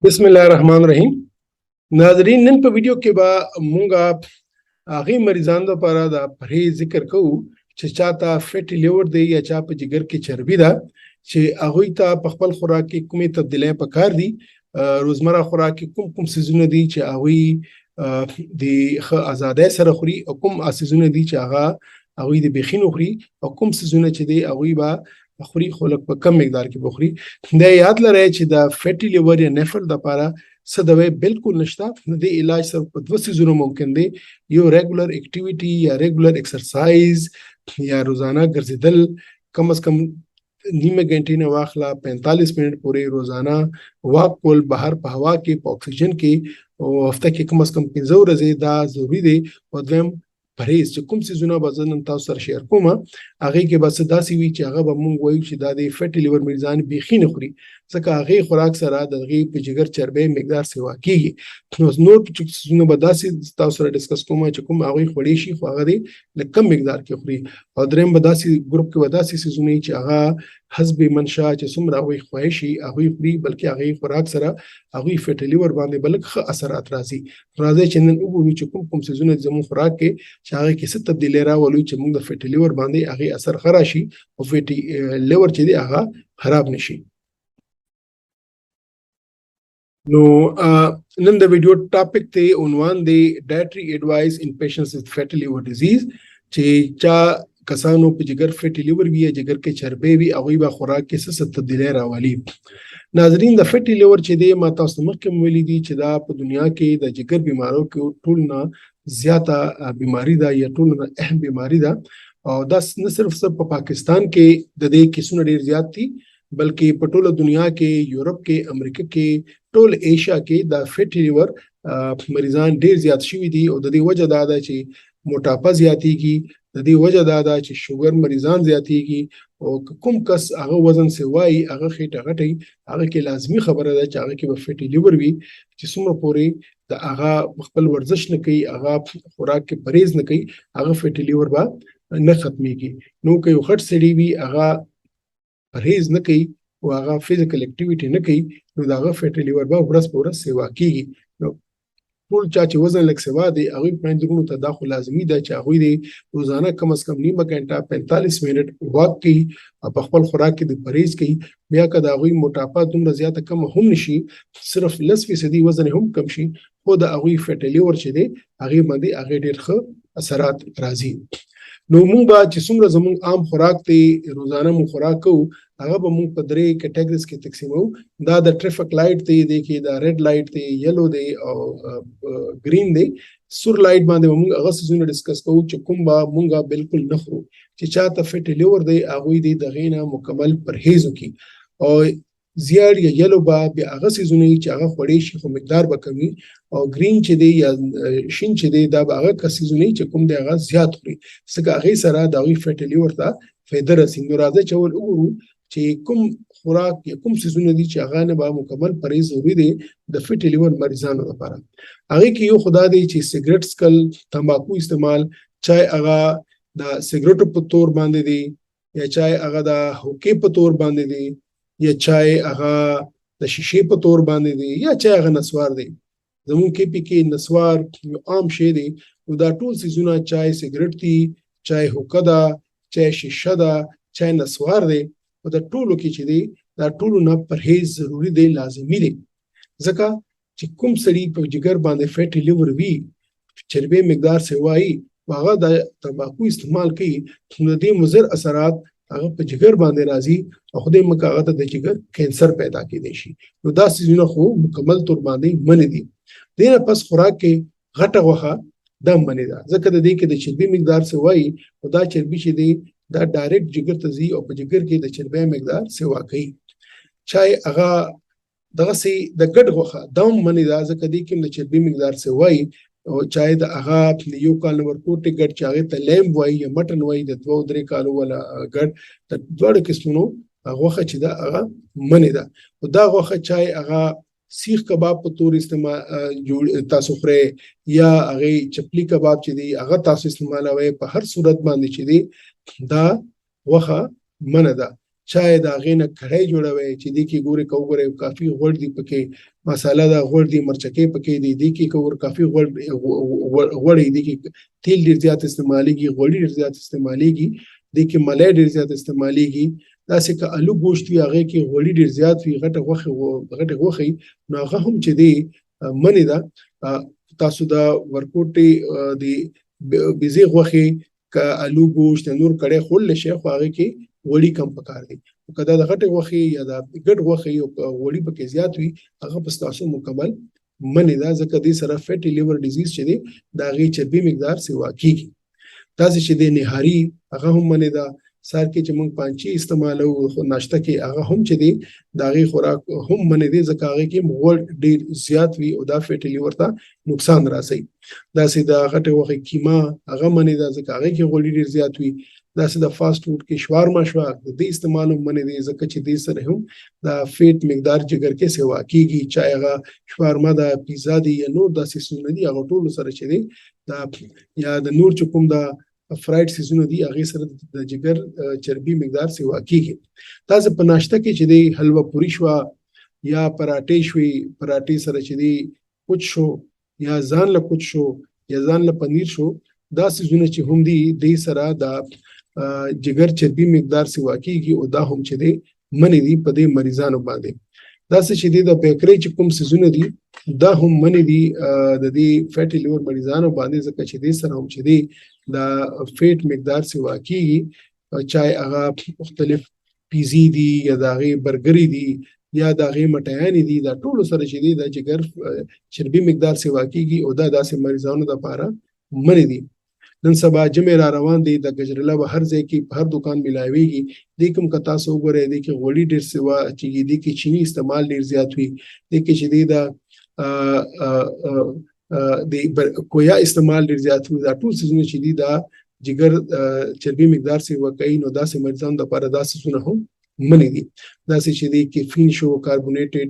بسم الله الرحمن الرحیم. ناظرین نن په ویډیو کې به مونږه هغه مریضانو لپاره د پرهیز ذکر کوو چې چاته فیټي لیور دی یا چا په جګر کې چربي ده چې هغه ته په خپل خوراک کې کومې تبدیلۍ پکار دي. روزمره خوراک کې کوم سيزونه دي چې هغه د آزادۍ سره خوري او کوم سيزونه دي چې هغه د بخینو خوري او کوم سيزونه چې دي هغه به خوري خو لږ په کم مقدار کې بخوري. دا یاد لرئ چې د فیټي لیور یا نفل لپاره څه دوا بالکل نشته. د علاج صرف په دوه سيزونو ممکن دی، یو ریګولر اکټیویټي یا ریګولر ایکسرسایز یا روزانه ګرځیدل کم از کم نیمه غنټې نه واخله 45 منټ پورې روزانه واک کول بهر په هوا کې په اکسیجن کې او هفته کې کم از کم 15 ورځې دا ضروری دی. او دویم پرهیز چې کوم سيزونه به زه نن تاسو سره شیر کوم هغه کې بس داسې وي چې هغه به مونږ وایو چې دا د فیټي لیور مریضان بيخي نه خوري ځکه هغه خوراک سره د هغه په جګر چربي مقدار سیوا کیږي. نو نور سيزونه به داسې تاسو سره ډیسکس کوم چې کوم هغه خوري شي خو هغه د کم مقدار کې خوري او دریم به داسې ګروپ کې به داسې سيزونه چې هغه حسب منشا چې څومره هغه خواهشي هغه خوري بلکې هغه خوراک سره هغه فیټي لیور باندې بلک ښه اثرات راځي چې نن وګورو چې کوم سيزونه زموږ خوراک کې چې هغه کې څه تبدیلی راولي چې موږ د فیټي لیور باندې هغه اثر خراشي او فیټي لیور چې دی هغه خراب نشي. نو نن د ویډیو ټاپک ته عنوان دی ډایټري ایڈوایس ان پیشنټس وذ فیټي لیور ډیزیز چې چا کسانو په جګر فیټي لیور وی یا جګر کې چربي وی هغه به خوراک کې څه تبدیلی راولي. ناظرین د فیټي لیور چې دی ما تاسو مخکې ویلي دي چې دا په دنیا کې د جګر بیمارو کې ټول نه زیاته بیماری ده یا ټول نه اهم بیماری ده او دا نه صرف په پاکستان کې د دې کیسونه ډیر زیات دي بلکې په ټول دنیا کې یورپ کې امریکا کې ټول ایشیا کې د فیټي لیور مریضان ډیر زیات شوي دي او د دې وجه دا ده چې موټاپا زیاتېږي، د دې وجه دا ده چې شوګر مریضان زیاتېږي او کوم کس هغه وزن سوای هغه خېټه غټي هغه کې لازمی خبره ده چې هغه کې به فیټي لیور وي چې څومره پورې د هغه خپل ورزش نه کوي هغه خوراک کې پرهیز نه کوي هغه فیټي لیور به نه ختميږي. نو که یو غټ سړی وي هغه پرهیز نه کوي او هغه فزیکل اکټیویټي نه کوي نو دا هغه فیټي لیور به ورځ په ورځ سیوا کیږي. نو ټول چا چې وزن لږ سوا دی هغه په اندرونو تداخل لازمي ده چې هغه دی روزانه کم از کم نیمه غنټه 45 منټ واک کوي او په خپل خوراک کې د پرهیز کوي. بیا که دا هغه موټاپا دومره زیاته کم هم نشي صرف 10% وزن هم کم شي خو د هغه فیټي لیور چې دی هغه باندې هغه ډیر ښه اثرات راځي. نو موږ به چې څومره زموږ عام خوراک دی روزانه مو خوراک کوو هغه به موږ په درې کټګریز کې تقسیمو. دا د ټریفک لایټ دی کې دا ریډ لایټ دی یلو دی او گرین دی. سور لایټ باندې موږ هغه سيزونه ډیسکس کوو چې کوم به موږ بالکل نه خورو چې چاته فیټي لیور دی هغه دی دغه نه مکمل پرهیز وکړي او زیړ یا یلو به هغه سيزونه چې هغه خوري شي خو مقدار به کمی او گرین چې دی یا شین چې دی دا هغه کسيزونه چې کوم دی هغه زیات خوري څنګه هغه سره د فیټي لیور ته فایده رسي. نو راځي چې ول وګورو چې کوم خوراک یا کوم سيزونه دي چې هغه نه به مکمل پرهیز ضروري دي د فیټي لیور مریضانو لپاره. هغه کې یو خدا دی چې سیګریټ سکل تمباکو استعمال چای هغه د سیګریټو په تور باندې دی یا چای هغه د هوکي په تور باندې دی یا چای هغه د شیشې په تور باندې دی یا چای هغه نسوار دی. زمون کې پکې نسوار یو عام شی دی نو دا ټول سيزونه چای سیګریټ دی چای هوکا دا چای شیشه دا چای نسوار دی او د ټولو کې چې دی دا ټولو نه پرهیز ضروری دی لازمي دی ځکه چې کوم سړی په جګر باندې فیټي لیور وی چربي مقدار سوای هغه د تمباکو استعمال کوي نو د مضر اثرات هغه په جګر باندې راځي او خدای مکه ته د جګر کینسر پیدا کېدای شي. نو دا سيزونه خو مکمل تور باندې منې دي. دینه پس خوراک کې غټه غوخه د منې ده ځکه د دې کې د چربي مقدار سوای او دا چربي چې دی دا ډایرکټ جګر ته ځي او په جګر کې د چربي مقدار سیوا کوي. چای هغه دغه سي د ګډ غوخه دم منې ده ځکه دې کې د چربي مقدار سوای او چای د هغه یو کال نور کوټه ګډ چاغه ته لیم وای یا مټن وای د 2-3 کالو ولا ګډ د دوړ قسمونو غوخه چې دا هغه منې ده. او دا غوخه چای هغه سیخ کباب په تور استعمال جوړ تاسو خره یا هغه چپلی کباب چې دی هغه تاسو استعمالوي په هر صورت باندې چې دی دا غوخه منه ده. چای د هغې نه کړی جوړوئ چې دې کې ګورئ که وګورئ کافي غوړ دي پکې، مساله ده غوړ دي، مرچکې پکې دي، دې کې که کافي غوړ دي کې تیل ډېر زیات استعمالیږي، غوړي ډېر زیات استعمالیږي، دې کې ملای ډېر زیات استعمالیږي. داسې که الو ګوشت وي هغې کې غوړي ډېر زیات وي، غټه غوښې نو هغه هم چې دی منې ده. تاسو د ورکوټې د بیزې غوښې که الو ګوشت نور کړی خوړلی شی خو هغې کې غوړي کم پکار دي. که دا د غټې غوښې یا د ګډ غوښې او غوړي پکې زیات وي هغه په ستاسو مکمل منې ده، ځکه دې سره فیټي لیور ډیزیز چې دی د هغې چربي مقدار سیوا کېږي. داسې چې دی نهاري هغه هم منې ده. سهار کې چې موږ پانچې استعمالو خو ناشته کې هغه هم چې دی د هغې خوراک هم منې دی، ځکه هغې کې غوړ ډېر زیات وي او دا فیټي لیور ته نقصان راسوي. داسې د غټې غوښې کیما هغه منې ده، ځکه هغې کې غوړي ډېر زیات وي. داسې د فاسټ فوډ کې شوارما شوه د دې استعمال هم منې دی، ځکه چې دې سره هم د فیټ مقدار جګر کې سیوا کېږي. چای هغه شوارما ده، پیزا دی یا نور داسې څیزونه دي هغه ټولو سره چې دی یا د نور چې کوم د فرایډ سیزونه دي هغې سره د جګر چربي مقدار سیوا کېږي. داسې په ناشته کې چې دی حلوه پوري شوه یا پراټې شوې، پراټې سره چې دی کوچ شو یا ځان له کوچ شو یا ځان له پنیر شو، دا سیزونه چې هم دي دې سره د جګر چربي مقدار سیوا کېږي او دا هم چې دی منې دي په دې مریضانو باندې. داسې چې دی د بیکرۍ چې کوم سیزونه دي دا هم منې دي د دې فیټي لیور مریضانو باندې، ځکه چې دې سره هم چې دی د فیټ مقدار سیوا کېږي. چای هغه مختلف پیزي دي یا د هغې برګرې دي یا د هغې مټیانې دي، دا ټولو سره چې دی د جګر چربي مقدار سیوا کېږي او دا داسې مریضانو دپاره منې دي. نن سبا جمع را روان دی، د ګجرله به هر ځای کې په هر دکان ملاویږي. دې کوم که تاسو وګورئ دې کې غوړي ډېر سیوا کېږي، دې کې چیني استعمال ډېر زیات وي، دې کې چې دی د کویا استعمال ډېر زیات وي. دا ټول څیزونه چې دي دا جګر چربي مقدار سیوا کوي، نو داسې مریضانو دپاره دا څیزونه هم منې دي. داسې چې دی کیفین شو، کاربونیټډ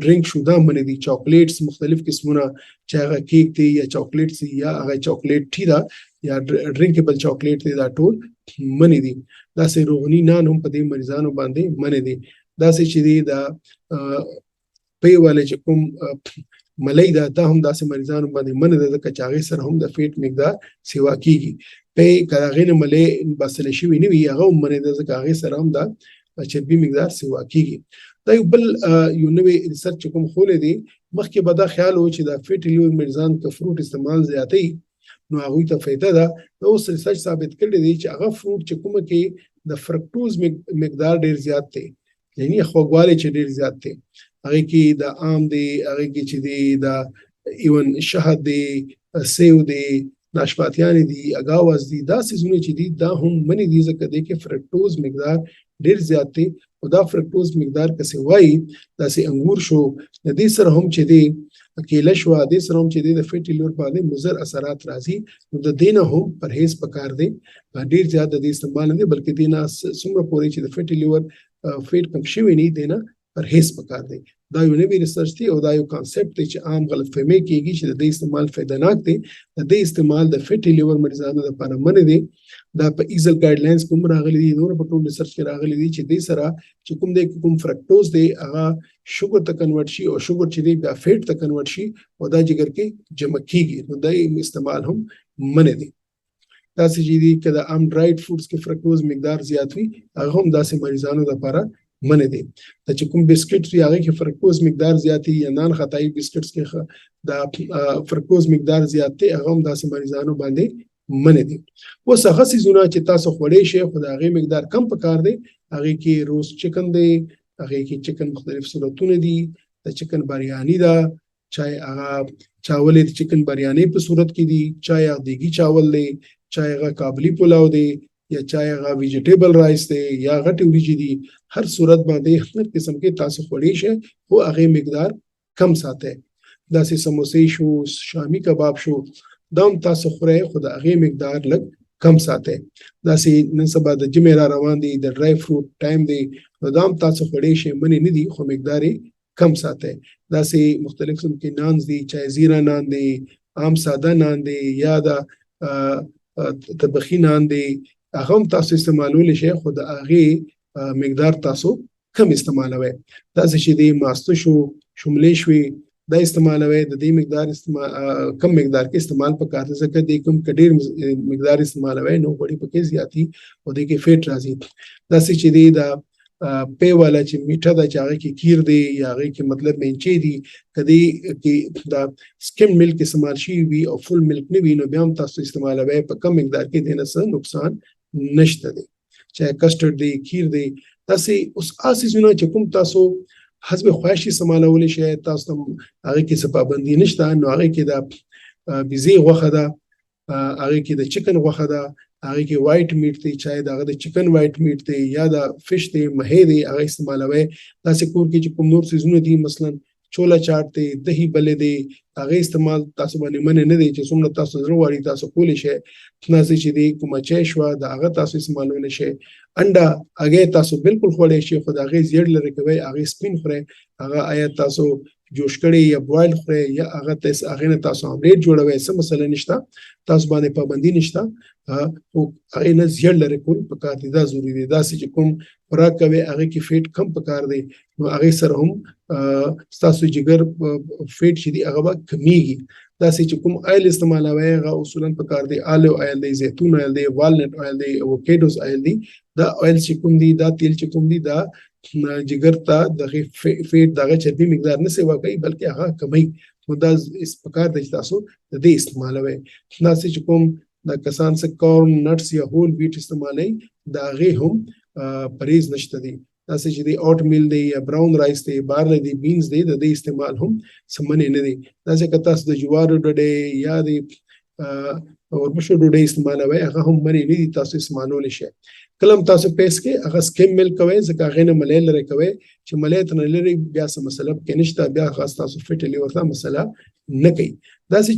ډرینک شو، دا منې دي. چاکلیټس مختلف قسمونه چې هغه کیک دی یا چاکلیټس دی یا هغه چاکلیټ ټي ده یا ډرینکیبل چاکلیټ دی، دا ټول منې دي. داسې روغني نان هم په دې مریضانو باندې منې دي. داسې چې دی دا پی والی چې کوم ملۍ ده دا هم داسې مریضانو باندې منې ده، ځکه چې هغې سره هم د فیټ مقدار سیوا کېږي. پی که د هغې نه ملۍ باسلی شوې نه وي هغه هم منې ده، ځکه هغې سره هم دا چربي مقدار سیوا کېږي. دا یو بل یو نوی ریسرچ چې کوم خولی دی، مخکې به دا خیال و چې دا فیټي لیور مریضان که فروټ استعمال زیاتوي نو هغوی ته فایده ده. دا اوس ریسرچ ثابت کړی دی چې هغه فروټ چې کومه کې د فرکټوز مقدار ډېر زیات دی، یعنې خوږوالی چې ډېر زیات دی، هغې کې د آم دی، هغې کې چې دی د ایون شهد دی، سیو دی، ناشپاتیانې دي، اګاوز دي، دا څیزونه چې دي دا هم منې دي، ځکه دی کې فرکټوز مقدار ډېر زیات دی. او دا فرکټوز مقدار که څه وایي داسې انګور شو، د دې سره هم چې دی کیله شوه، دې سره هم چې دی د فیټي لیور باندې مضر اثرات راځي. نو د دې نه هم پرهیز پکار دی، ډېر زیات د دې استعمال نه دی، بلکې دې نه څومره پورې چې د فیټي لیور فیټ کم شوی نه دې نه پرهیز پکار دی. دا یو نوی ریسرچ دی او دا یو کانسپټ دی چې عام غلط فهمي کېږي چې د دې استعمال فایدهناک دی. د دې استعمال د فیټي لیور مریضانو لپاره منې دی. دا په ایزل ګایډلاینز کوم راغلي دي، نور په ټول ریسرچ کې راغلي دي چې دې سره چې کوم دی کوم فرکټوز دی هغه شوګر ته کنورټ شي او شوګر چې دی بیا فیټ ته کنورټ شي او دا جګر کې جمع کېږي، نو دا استعمال هم منې دی. داسې چې دی که د عام ډرایډ فوډز کې فرکټوز مقدار زیات وي هغه هم داسې مریضانو لپاره منې دی. دا چې کوم بسکټس وي هغې کې فرکټوز مقدار زیات وي یا نان خطایي بسکټس کې دا فرکټوز مقدار زیات دی، هغه هم داسې مریضانو باندې منې دي. اوس هغه څیزونه چې تاسو خوړی شئ خو د هغې مقدار کم پکار دی، هغې کې روز چکن دی، هغې کې چکن مختلف صورتونه دي، د چکن بریاني ده، چای هغه چاول د چکن بریاني په صورت کې دي، چای هغه دیګي چاول دی، چای هغه کابلی پلاو دی یا چای هغه ویجیټیبل رایس دی یا غټې وریجې دي. هر صورت باندې هر قسم کې تاسو خوړی شئ خو هغې مقدار کم ساتئ. داسې سموسې شو، شامي کباب شو، دا هم تاسو خورئ خو د هغې مقدار لږ کم ساتئ. داسې نن سبا د جمع را روان دی، د ډرای فروټ ټایم دی، نو دا هم تاسو خوړی شئ، منې نه دي خو مقدار یې کم ساتئ. داسې مختلف قسم کې نانز دي، چای زیره نان دی، عام ساده نان دی یا د طبخي نان دی، هغه هم تاسو استعمالولی شئ خو د هغې مقدار تاسو کم استعمالوي. تاسو چې د ماستو شملې شوي دا استعمالوي د دې مقدار کم مقدار کې استعمال پکار دي ځکه د کوم کډیر مقدار استعمالوي نو وړي پکې زیاتی او د کې فیټ راځي. دا چې دی دا په والا چې میټه دا چې هغه کې کیر دی یا هغه کې مطلب منچې دی کدی کې دا سکیم ملک استعمال شي وي او فل ملک نه وي نو بیا هم تاسو استعمالوي په کم مقدار کې دینه څه نقصان نشته دی. چاہے کسٹرډ دی کیر دی تاسو اوس اساسونه چې کوم تاسو حسب خواهشي استعمالول شي تاسو هغه کې څه پابندي نشته نو هغه کې دا بيزي غوخه ده هغه کې د چکن غوخه ده هغه کې وایټ میټ دی چاہے دا د چکن وایټ میټ دی یا دا فش دی مهي دی هغه استعمالوي. تاسو کور کې چې کوم نور سيزونه دي مثلا چولا چاټ دی دہی بلې دی هغه استعمال تاسو باندې من نه دی چې څومره تاسو ضروري وړي تاسو کولی شئ. تاسو چې دی کومه چای شو دا هغه تاسو استعمالول شئ. انډا هغه تاسو بالکل خوړې شي خو دا هغه زیړ لري کوي هغه سپین خوري هغه آیا تاسو جوش کړي یا بوایل خوري یا هغه نه تاسو املیټ جوړوي څه مسله نشته تاسو باندې پابندي نشته او هغه نه زیړ لري کول پکار دي دا ضروری دي. دا چې کوم خوراک کوي هغه کې فیټ کم پکار دی نو هغه سره هم تاسو جګر فیټ چې دی هغه کمیږي. دا چې کوم آیل استعمالوي هغه اصولا پکار دی الیو آیل دی زیتون آیل دی والنٹ آیل دی اوکیډوز آیل دی دا آیل چې کوم دی دا تیل چې کوم دی دا جګر ته د فیټ دغه چربي مقدار نه سیوا کوي بلکې هغه کمی دا اس پکار دی تاسو د دې استعمالوي. دا چې کوم دا کسان څه کورن نټس یا هول ویټ استعمالي دا غي هم پریز نشته دي. تاسو چې دی اوټ میل دی یا براون رایس دی بارلی دی بینز دی د دې استعمال هم سمنه نه دي. تاسو که تاسو د جوارو ډوډۍ یا د اوربشو ډوډۍ استعمالوي هغه هم منی نه دي تاسو استعمالول شي. کلم تاسو پیس کې هغه سکیم مل کوي ځکه هغه نه ملې لري کوي چې ملې ته نه لري بیا څه مسله کې نشته بیا خاص تاسو فټ لیورته مسله نه کوي. دا چې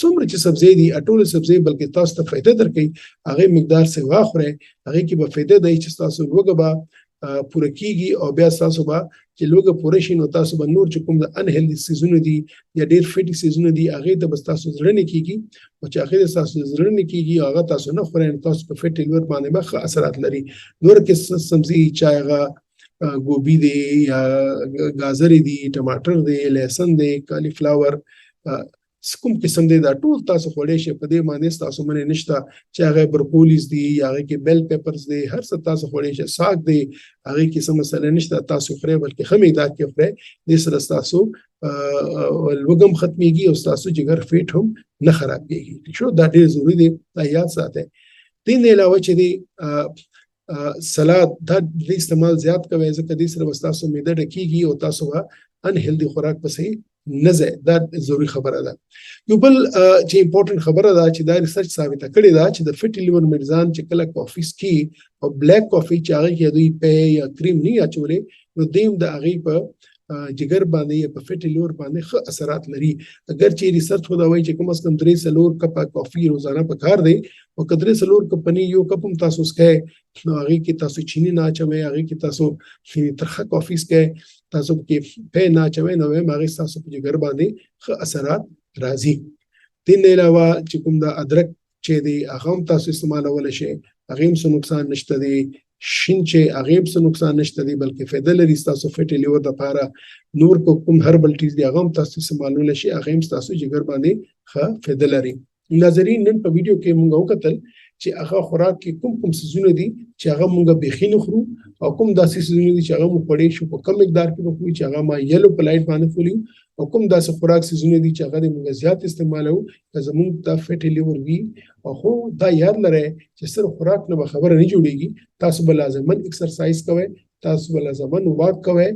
څومره چې سبزی دي اټول سبزی بلکې تاسو ته فائدہ درکوي هغه مقدار څه واخره هغه کې به فائدہ دی چې تاسو لوګه به پوره کیږي او بیا تاسو به چې لوګه پوره شي نو تاسو به نور چې کوم د ان هیلدي سيزونه دي یا ډېر فټي سيزونه دي هغه د بس تاسو زړه نه کیږي او چې هغه تاسو زړه نه کیږي هغه تاسو نه خورئ تاسو په فټ لیور باندې به اثرات لري. نور کې سبزی چایغه ګوبي دی یا گاجر دی ټماټر دی لہسن دی کالی فلاور کوم قسم دی دا ټول تاسو خوړې شي په دې باندې تاسو باندې نشته چې هغه برکولیز دی هغه کې بیل پیپرز دی هر څه تاسو خوړې شي ساګ دی هغه کې څه مسله نشته تاسو خورئ بلکې خمیدار کې خورئ دې سره تاسو لوګم ختميږي او تاسو جګر فیټ هم نه خرابېږي. شو دا ډېر ضروری دی دا یاد ساتئ. دین علاوه چې دی سلاد دا د استعمال زیات کوي ځکه دې سره تاسو معده ډکیږي او تاسو ان هیلدي خوراک پسې نه ځي. دا ضروری خبره ده. یو بل چې امپورټنت خبره ده چې دا ریسرچ ثابته کړې ده چې د فټ لیور مریضان چې کله کافي سکي او بلیک کافي چې هغه کې دوی په یا کریم نه اچولې نو دیم د هغه په جګر باندې په فټ لیور باندې ښه اثرات لري. اگر چې ریسرچ خو دا وایي چې کم از کم 3 سلور کپ کافي روزانه پکار دی او کدرې سلور کپ پنی یو کپ هم تاسو سکه نو هغه کې تاسو چینی نه اچوي هغه کې تاسو ترخه کافي سکه تاسو کې په نه اچوي نو هغه تاسو په جګر باندې ښه اثرات راځي. دین علاوه چې کوم دا ادرک چې دی هغه تاسو استعمالول شي هغه هم څه نقصان نشته دی. شین چې هغه څه نقصان نشته دی بلکې فایده لري تاسو فټ لیور لپاره. نور کوم هربل ټیز دی هغه تاسو استعمالول شي هغه هم تاسو جګر باندې ښه فایده لري. ناظرین نن په ویډیو کې موږ وکتل چې هغه خوراک کې کوم سيزونه دي چې هغه موږ بخینه خورو او کوم داسې سيزونه دي چې هغه موږ پړې شو په کم مقدار کې وکړو چې هغه ما یلو پلایټ باندې خوري او کوم داسې خوراک سيزونه دي چې هغه موږ زیات استعمالو زموږ د فټ لیور وی او خو دا یاد لرئ چې سر خوراک نه خبره نه جوړيږي. تاسو بل لازمن ایکسرسایز کوئ تاسو بل لازمن واک کوئ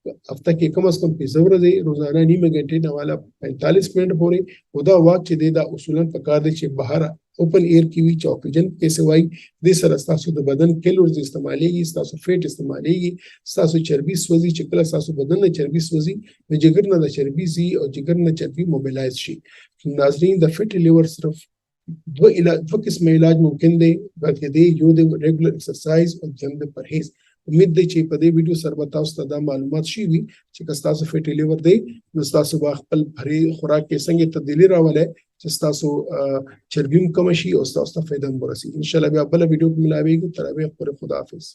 हफ्ता کې کم از کم 15 ورځې روزانه نیمه غنټه نه والا 45 منټ پورې ودا واک چې دا اصولا پکار دي چې بهر اوپن ایر کې وی چې اکسیجن کې سوای د سره تاسو د بدن کیلورز استعمالېږي تاسو فیټ استعمالېږي تاسو چربي سوځي چې کله تاسو بدن نه چربي سوځي د جګر نه د چربي زی او جګر نه چربي موبیلایز شي. ناظرین د فټ لیور صرف دو قسم علاج ممکن دی بلکې دی یو د ریګولر ایکسرسایز او جم د پرهیز. امید دی چې په دې ویډیو سره به تاسو ته دا معلومات شي وي چې تاسو فټ لیور دی نو تاسو به خپل بھري خوراک کې څنګه تبدیلی راولئ چې تاسو چربیم کم شي او تاسو ته فائدہ ورسي. ان شاء الله بیا بل ویډیو کې ملاويږو. تر هغه پورې خدا حافظ.